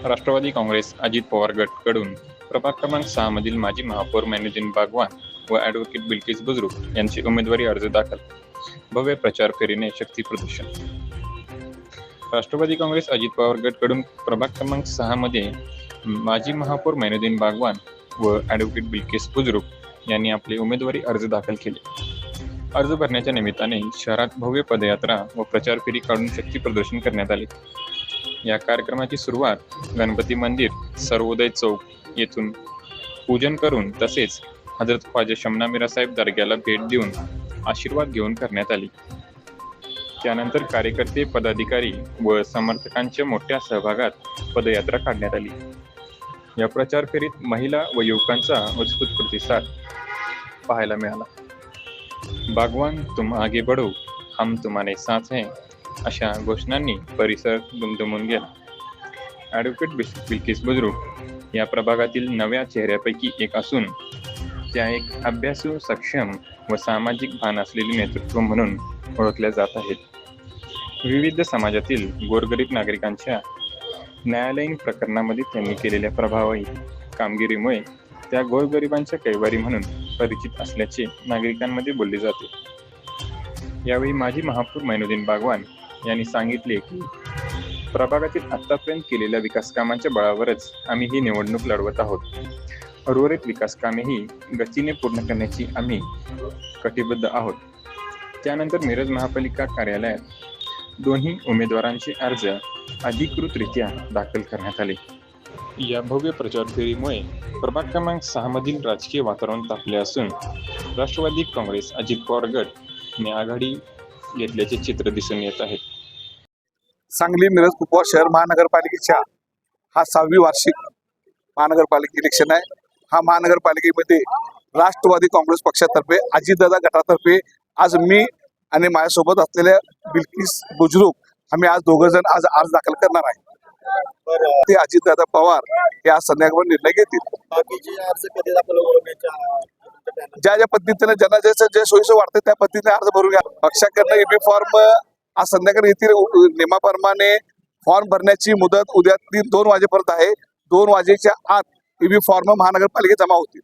राष्ट्रवादी काँग्रेस अजित पवार गटकडून प्रभाग क्रमांक 6 मधील माजी महापौर मैनुद्दीन बागवान व ॲडव्होकेट बिल्किस बुजुर्ग यांचे उमेदवारी अर्ज दाखल. भव्य प्रचार फेरीने शक्ती प्रदर्शन. राष्ट्रवादी काँग्रेस अजित पवार गटकडून प्रभाग क्रमांक 6 मध्ये माजी महापौर मैनुद्दीन बागवान व ॲडव्होकेट बिल्किस बुजुर्ग यांनी आपले उमेदवारी अर्ज दाखल केले. अर्ज भरण्याच्या निमित्ताने शहरात भव्य पदयात्रा व प्रचार फेरी काढून शक्ती प्रदर्शन करण्यात आले. या कार्यक्रमाची सुरुवात गणपती मंदिर सर्वोदय चौक येथून पूजन करून तसेच हजरत ख्वाजा शमना मीरा साहेब दर्ग्याला भेट देऊन आशीर्वाद घेऊन करण्यात आली. त्यानंतर कार्यकर्ते, पदाधिकारी व समर्थकांच्या मोठ्या सहभागात पदयात्रा काढण्यात आली. या प्रचार फेरीत महिला व युवकांचा उत्स्फूर्त प्रतिसाद पाहायला मिळाला. बागवान तुम आगे बढ़ो, हम तुम्हारे साथ हैं अशा घोषणांनी परिसर दुमदुमून गेला. ॲडव्होकेट बिल्किस बुजुर्ग या प्रभागातील नव्या चेहऱ्यापैकी एक असून त्या एक अभ्यासू, सक्षम व सामाजिक भान असलेले नेतृत्व म्हणून ओळखल्या जात आहेत. विविध समाजातील गोरगरीब नागरिकांच्या न्यायालयीन प्रकरणामध्ये त्यांनी केलेल्या प्रभावी कामगिरीमुळे त्या गोरगरिबांच्या कैवारी म्हणून परिचित असल्याचे नागरिकांमध्ये बोलले जाते. यावेळी माजी महापौर मैनुद्दीन बागवान यांनी सांगितले की प्रभागातील आतापर्यंत केलेल्या विकास कामांच्या बळावरच आम्ही ही निवडणूक लढवत आहोत. उर्वरित विकास कामेही गतीने पूर्ण करण्याची आम्ही कटिबद्ध आहोत. त्यानंतर मिरज महापालिका कार्यालयात दोन्ही उमेदवारांचे अर्ज अधिकृतरित्या दाखल करण्यात आले. या भव्य प्रचार फेरीमुळे प्रभाग क्रमांक 6 मधील राजकीय वातावरण तापले असून राष्ट्रवादी काँग्रेस अजित पवार गटने आघाडी घेतल्याचे चित्र दिसून येत आहे. सांगली मिरज कुपवाड शहर महानगरपालिकेच्या हा 6वी वार्षिक महानगरपालिका इलेक्शन आहे. हा महानगरपालिकेमध्ये राष्ट्रवादी काँग्रेस पक्षातर्फे, अजितदादा गटातर्फे आज मी आणि माझ्यासोबत असलेल्या बिल्किस बुजुर्ग आम्ही आज दोघं जण आज अर्ज दाखल करणार आहे. ते अजितदादा पवार हे आज संध्याकाळी निर्णय घेतील. ज्या पद्धतीने ज्यांना जे सोयीचं वाटतं त्या पद्धतीने अर्ज भरून घ्या. पक्षाकडनं ईबी फॉर्म आज संध्याकाळी येथील नियमाप्रमाणे फॉर्म भरण्याची मुदत उद्या 2 वाजेपर्यंत आहे. 2 वाजेच्या आत ईबी फॉर्म महानगरपालिकेत जमा होतील.